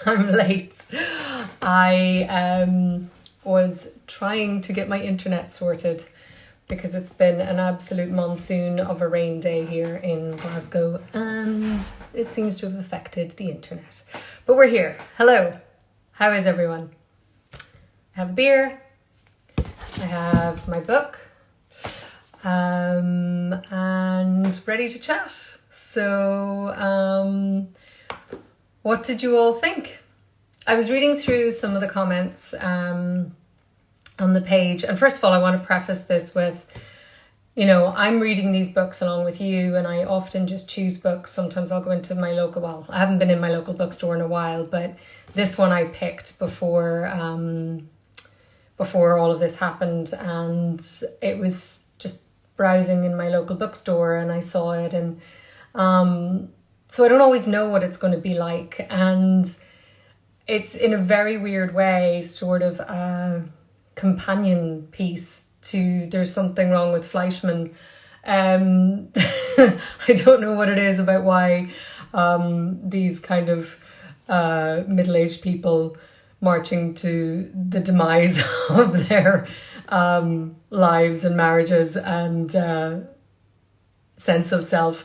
I'm late. I was trying to get my internet sorted because it's been an absolute monsoon of a rain day here in Glasgow and it seems to have affected the internet. But we're here. Hello. How is everyone? I have a beer. I have my book. And ready to chat. So, what did you all think? I was reading through some of the comments on the page. And first of all, I want to preface this with, I'm reading these books along with you, and I often just choose books. Sometimes I'll go into my local, I haven't been in my local bookstore in a while, but this one I picked before all of this happened, and it was just browsing in my local bookstore and I saw it, and so I don't always know what it's going to be like, and it's in a very weird way sort of a companion piece to There's Something Wrong with Fleischman. I don't know what it is about why these kind of middle-aged people marching to the demise of their lives and marriages and sense of self.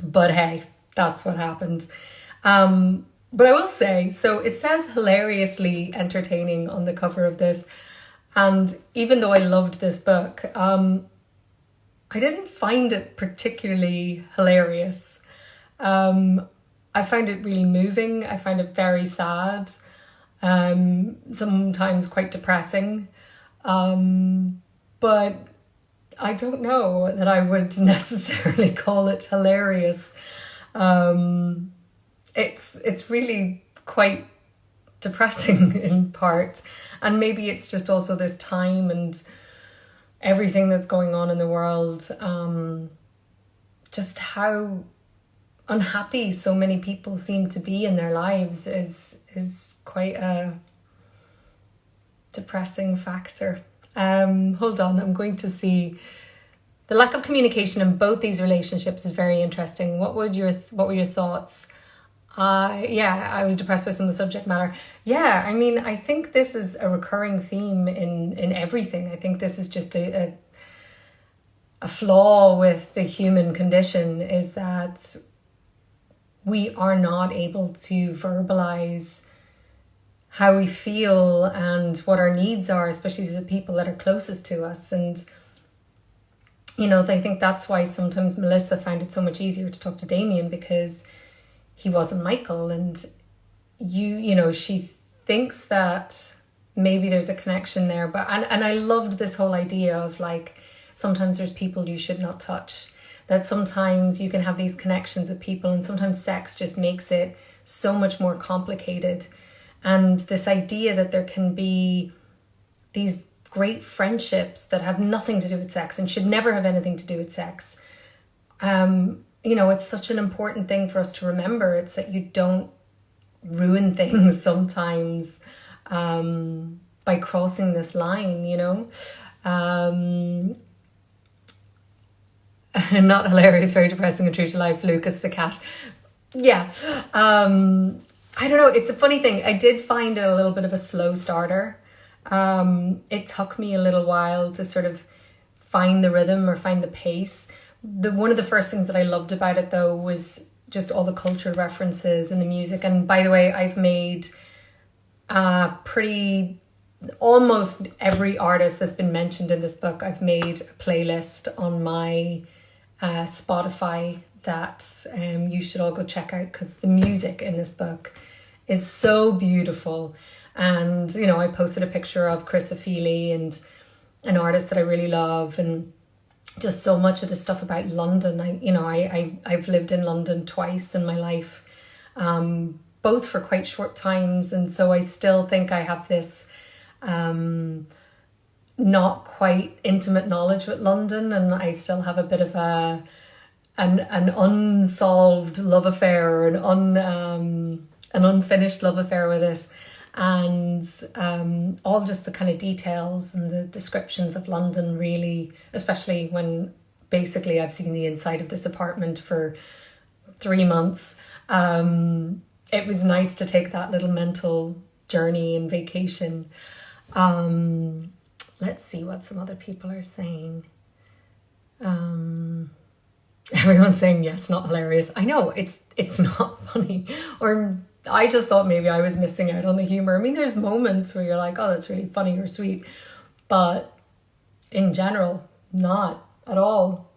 But hey, that's what happened. But I will say, so it says hilariously entertaining on the cover of this. And even though I loved this book, I didn't find it particularly hilarious. I find it really moving. I find it very sad, sometimes quite depressing. But I don't know that I would necessarily call it hilarious. It's really quite depressing in parts. And maybe it's just also this time and everything that's going on in the world. Just how unhappy so many people seem to be in their lives is quite a depressing factor. Hold on, I'm going to see. The lack of communication in both these relationships is very interesting. What were your thoughts? I was depressed by some of the subject matter. Yeah, I mean, I think this is a recurring theme in everything. I think this is just a flaw with the human condition, is that we are not able to verbalize how we feel and what our needs are, especially the people that are closest to us. And, I think that's why sometimes Melissa found it so much easier to talk to Damien, because he wasn't Michael. And she thinks that maybe there's a connection there. But and I loved this whole idea of like, sometimes there's people you should not touch. That sometimes you can have these connections with people, and sometimes sex just makes it so much more complicated. And this idea that there can be these great friendships that have nothing to do with sex and should never have anything to do with sex. It's such an important thing for us to remember. It's that you don't ruin things sometimes by crossing this line, Not hilarious, very depressing and true to life, Lucas the cat. Yeah. I don't know. It's a funny thing. I did find it a little bit of a slow starter. It took me a little while to sort of find the rhythm or find the pace. One of the first things that I loved about it, though, was just all the cultural references and the music. And by the way, I've made almost every artist that's been mentioned in this book. I've made a playlist on my Spotify that you should all go check out, because the music in this book is so beautiful. And I posted a picture of Chris Afili, and an artist that I really love, and just so much of the stuff about London. I've lived in London twice in my life, both for quite short times, and so I still think I have this not quite intimate knowledge with London, and I still have a bit of an unsolved love affair, an unfinished love affair with it. And all just the kind of details and the descriptions of London, really, especially when basically I've seen the inside of this apartment for 3 months. it was nice to take that little mental journey and vacation. Let's see what some other people are saying. Everyone's saying, yes, not hilarious. I know, it's not funny. Or I just thought maybe I was missing out on the humor. I mean, there's moments where you're like, oh, that's really funny or sweet. But in general, not at all.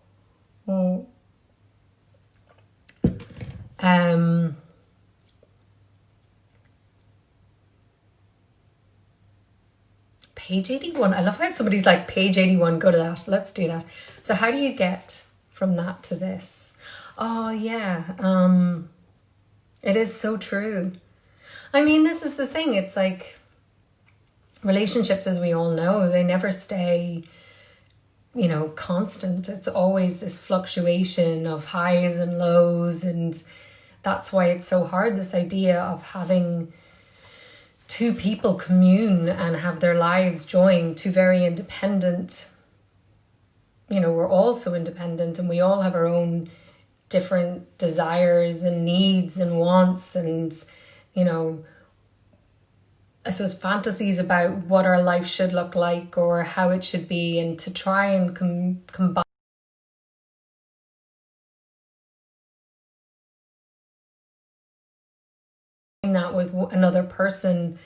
Page 81. I love how somebody's like, page 81, go to that. Let's do that. So how do you get from that to this? Oh, yeah. It is so true. I mean, this is the thing. It's like relationships, as we all know, they never stay, you know, constant. It's always this fluctuation of highs and lows. And that's why it's so hard, this idea of having two people commune and have their lives joined, two very independent, you know, we're all so independent and we all have our own different desires and needs and wants and, you know, I suppose fantasies about what our life should look like or how it should be, and to try and combine that with another person,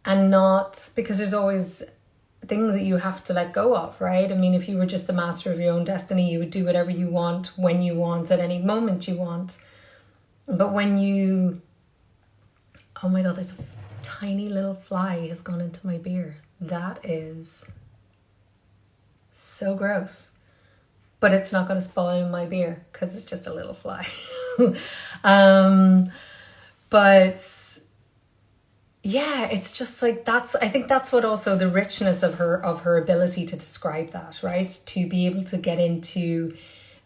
and not, because there's always things that you have to let go of, right? I mean, if you were just the master of your own destiny, you would do whatever you want, when you want, at any moment you want. But when you, oh my God, there's a tiny little fly has gone into my beer. That is so gross. But it's not going to spoil my beer because it's just a little fly. But yeah, it's just like, I think that's what also the richness of her ability to describe that, right? To be able to get into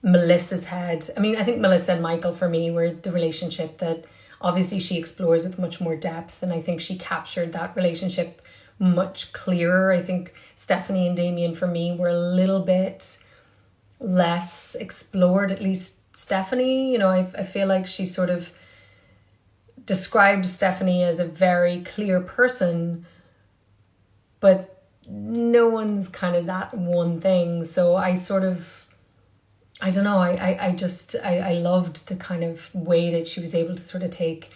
Melissa's head. I mean, I think Melissa and Michael for me were the relationship that obviously she explores with much more depth, and I think she captured that relationship much clearer. I think Stephanie and Damien for me were a little bit less explored, at least Stephanie. You know, I feel like she sort of described Stephanie as a very clear person, but no one's kind of that one thing. So I sort of, I don't know, I loved the kind of way that she was able to sort of take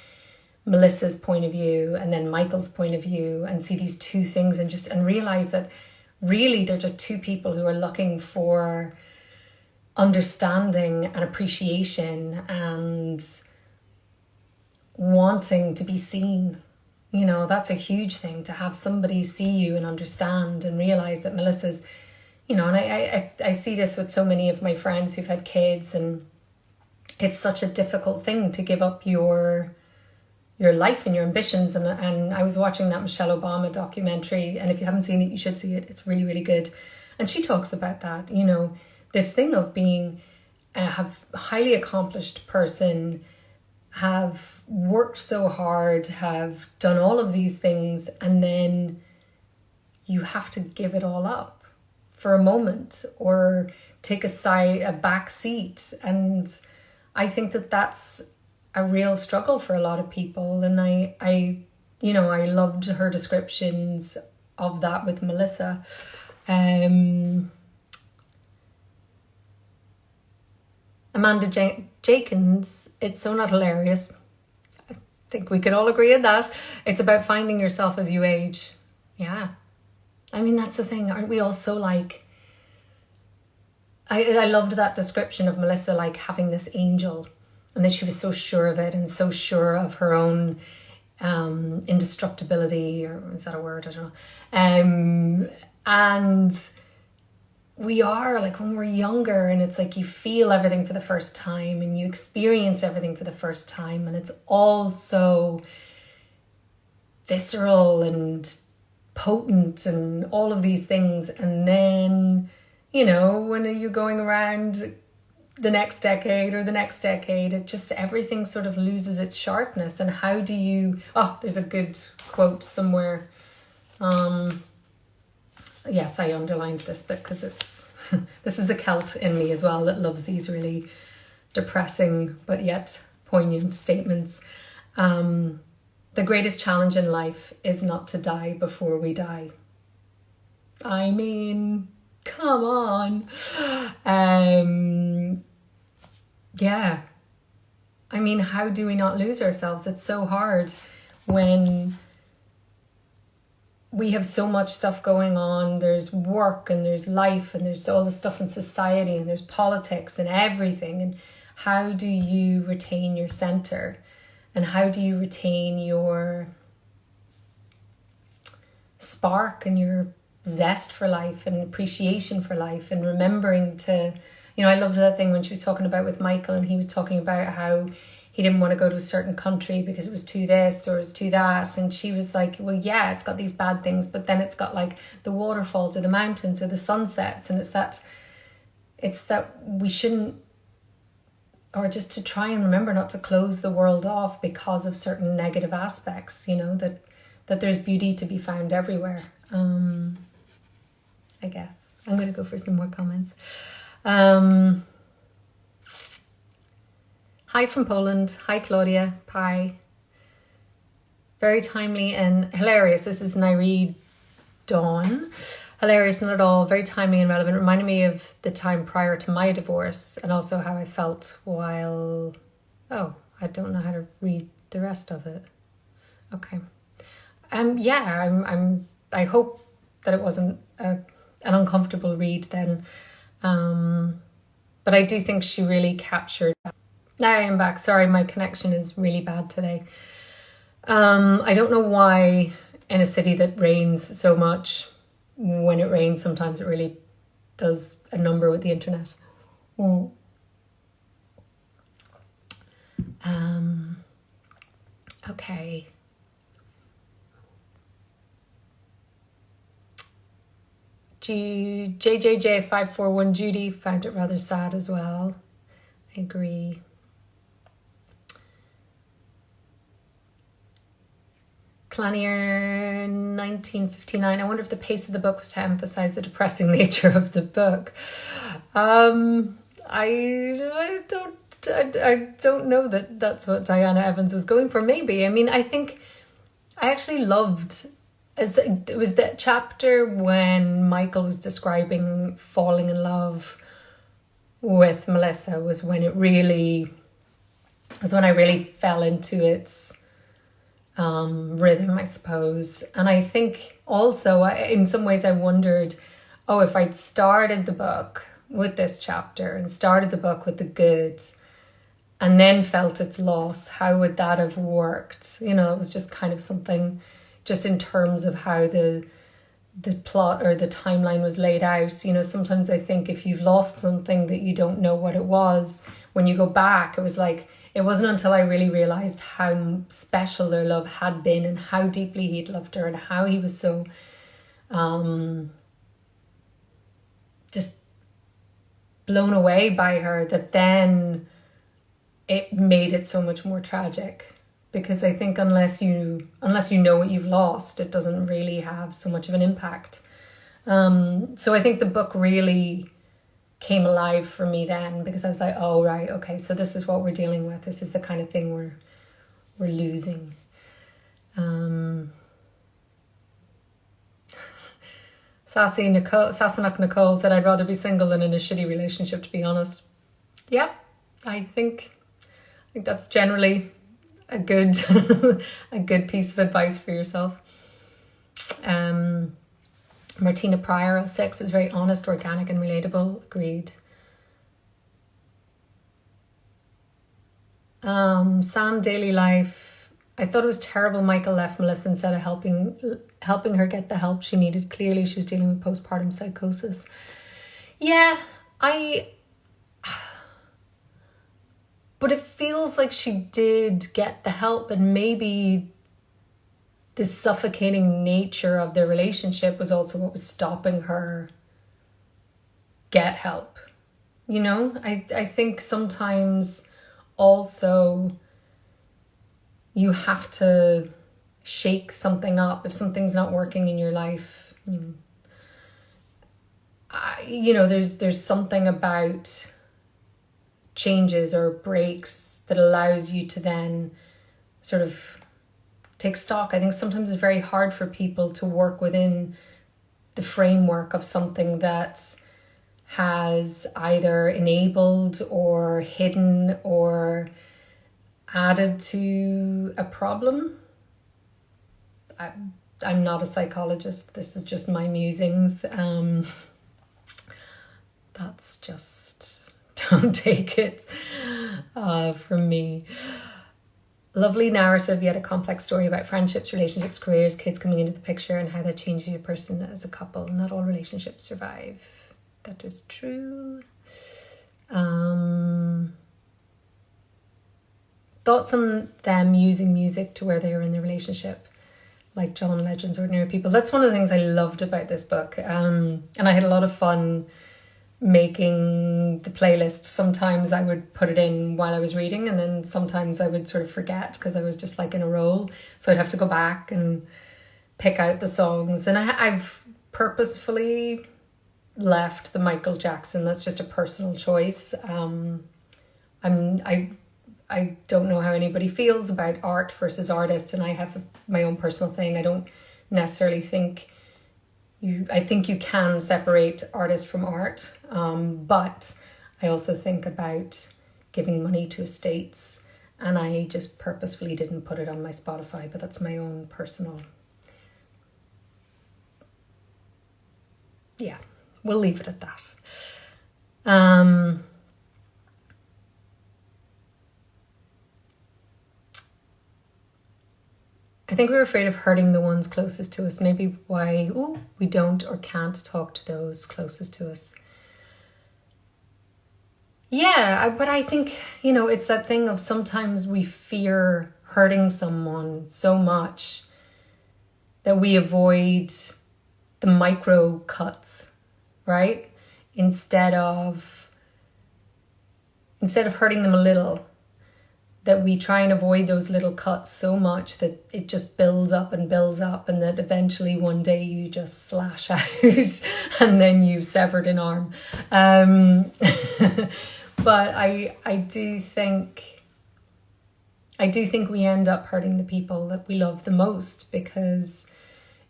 Melissa's point of view and then Michael's point of view and see these two things and realize that really they're just two people who are looking for understanding and appreciation and wanting to be seen. You know, that's a huge thing, to have somebody see you and understand and realize that Melissa's, you know, and I see this with so many of my friends who've had kids, and it's such a difficult thing to give up your life and your ambitions. And I was watching that Michelle Obama documentary, and if you haven't seen it, you should see it. It's really, really good. And she talks about that, you know, this thing of being a highly accomplished person, have worked so hard, have done all of these things, and then you have to give it all up for a moment or take a back seat. And I think that that's a real struggle for a lot of people. And I you know, I loved her descriptions of that with Melissa. Amanda Jenkins, it's so not hilarious. I think we could all agree on that. It's about finding yourself as you age. Yeah. I mean, that's the thing. Aren't we all so like... I loved that description of Melissa, like having this angel, and that she was so sure of it and so sure of her own indestructibility, or is that a word? I don't know. And we are, like, when we're younger, and it's like you feel everything for the first time and you experience everything for the first time, and it's all so visceral and potent and all of these things. And then, you know, when you're going around the next decade or the next decade, it just, everything sort of loses its sharpness. And how do you, there's a good quote somewhere. Yes, I underlined this bit because it's, this is the Celt in me as well that loves these really depressing but yet poignant statements. The greatest challenge in life is not to die before we die. I mean, come on. Yeah. I mean, how do we not lose ourselves? It's so hard when we have so much stuff going on. There's work and there's life and there's all the stuff in society and there's politics and everything. And how do you retain your center? And how do you retain your spark and your zest for life and appreciation for life and remembering to, I loved that thing when she was talking about with Michael, and he was talking about how he didn't want to go to a certain country because it was too this or it was too that. And she was like, well, yeah, it's got these bad things, but then it's got like the waterfalls or the mountains or the sunsets. And it's that we shouldn't, or just to try and remember not to close the world off because of certain negative aspects, that there's beauty to be found everywhere. I guess I'm going to go for some more comments. Hi from Poland. Hi, Claudia. Hi. Very timely and hilarious. This is Nairi Dawn. Hilarious, not at all. Very timely and relevant. Reminded me of the time prior to my divorce and also how I felt while... Oh, I don't know how to read the rest of it. Okay. Yeah, I hope that it wasn't an uncomfortable read then. But I do think she really captured... I am back. Sorry, my connection is really bad today. I don't know why in a city that rains so much, when it rains, sometimes it really does a number with the internet. Okay. JJJ541 Judy found it rather sad as well. I agree. Clanier 1959. I wonder if the pace of the book was to emphasize the depressing nature of the book. I don't know that that's what Diana Evans was going for. Maybe. I mean, I think I actually loved... It was that chapter when Michael was describing falling in love with Melissa was when I really fell into its rhythm, I suppose. And I think also, in some ways, I wondered, if I'd started the book with this chapter and started the book with the good and then felt its loss, how would that have worked? It was just kind of something... just in terms of how the plot or the timeline was laid out. Sometimes I think if you've lost something that you don't know what it was, when you go back, it was like, it wasn't until I really realized how special their love had been and how deeply he'd loved her and how he was so just blown away by her, that then it made it so much more tragic. Because I think unless you know what you've lost, it doesn't really have so much of an impact. So I think the book really came alive for me then, because I was like, oh, right, okay, so this is what we're dealing with. This is the kind of thing we're losing. Sassanuk Nicole said, I'd rather be single than in a shitty relationship, to be honest. Yeah, I think that's generally a good a good piece of advice for yourself. Martina Pryor, 06, is very honest, organic and relatable. Agreed. Sam Daily Life, I thought it was terrible Michael left Melissa instead of helping her get the help she needed. Clearly she was dealing with postpartum psychosis. Yeah, but it feels like she did get the help, and maybe the suffocating nature of their relationship was also what was stopping her get help. I think sometimes also you have to shake something up if something's not working in your life. There's something about changes or breaks that allows you to then sort of take stock. I think sometimes it's very hard for people to work within the framework of something that has either enabled or hidden or added to a problem. I'm not a psychologist. This is just my musings. That's just, don't take it from me. Lovely narrative, yet a complex story about friendships, relationships, careers, kids coming into the picture, and how that changes your person as a couple. Not all relationships survive. That is true. Thoughts on them using music to where they are in the relationship, like John Legend's Ordinary People. That's one of the things I loved about this book. And I had a lot of fun making the playlist. Sometimes I would put it in while I was reading, and then sometimes I would sort of forget because I was just like in a roll. So I'd have to go back and pick out the songs. And I've purposefully left the Michael Jackson. That's just a personal choice. I don't know how anybody feels about art versus artist, and I have my own personal thing. I don't necessarily think I think you can separate artist from art, but I also think about giving money to estates, and I just purposefully didn't put it on my Spotify, but that's my own personal. Yeah, we'll leave it at that. I think we're afraid of hurting the ones closest to us. Maybe why we don't or can't talk to those closest to us. Yeah, but I think, it's that thing of sometimes we fear hurting someone so much that we avoid the micro cuts, right? Instead of hurting them a little, that we try and avoid those little cuts so much that it just builds up, and that eventually one day you just slash out and then you've severed an arm. But I do think we end up hurting the people that we love the most, because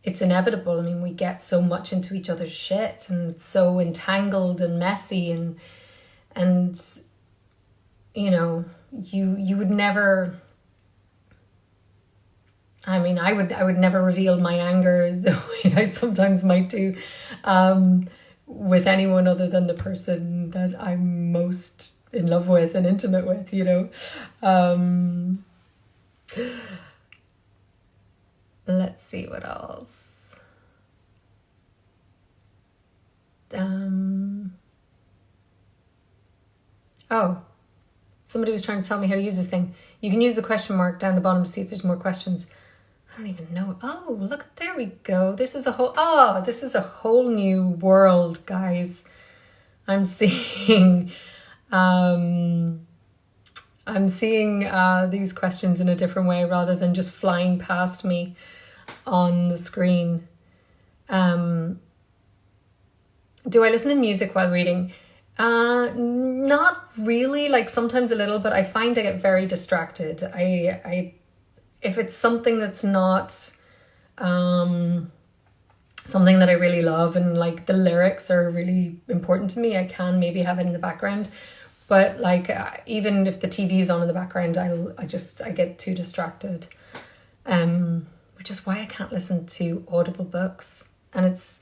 it's inevitable. I mean, we get so much into each other's shit, and it's so entangled and messy, and you would never, I mean, I would never reveal my anger the way I sometimes might do with anyone other than the person that I'm most in love with and intimate with, Let's see what else. Somebody was trying to tell me how to use this thing. You can use the question mark down the bottom to see if there's more questions. I don't even know. Oh, look, there we go. This is a whole new world, guys. I'm seeing these questions in a different way rather than just flying past me on the screen. Do I listen to music while reading? Not really, like sometimes a little, but I find I get very distracted. If it's something that's not something that I really love and like the lyrics are really important to me, I can maybe have it in the background. But like even if the TV is on in the background, I get too distracted, which is why I can't listen to audible books. And it's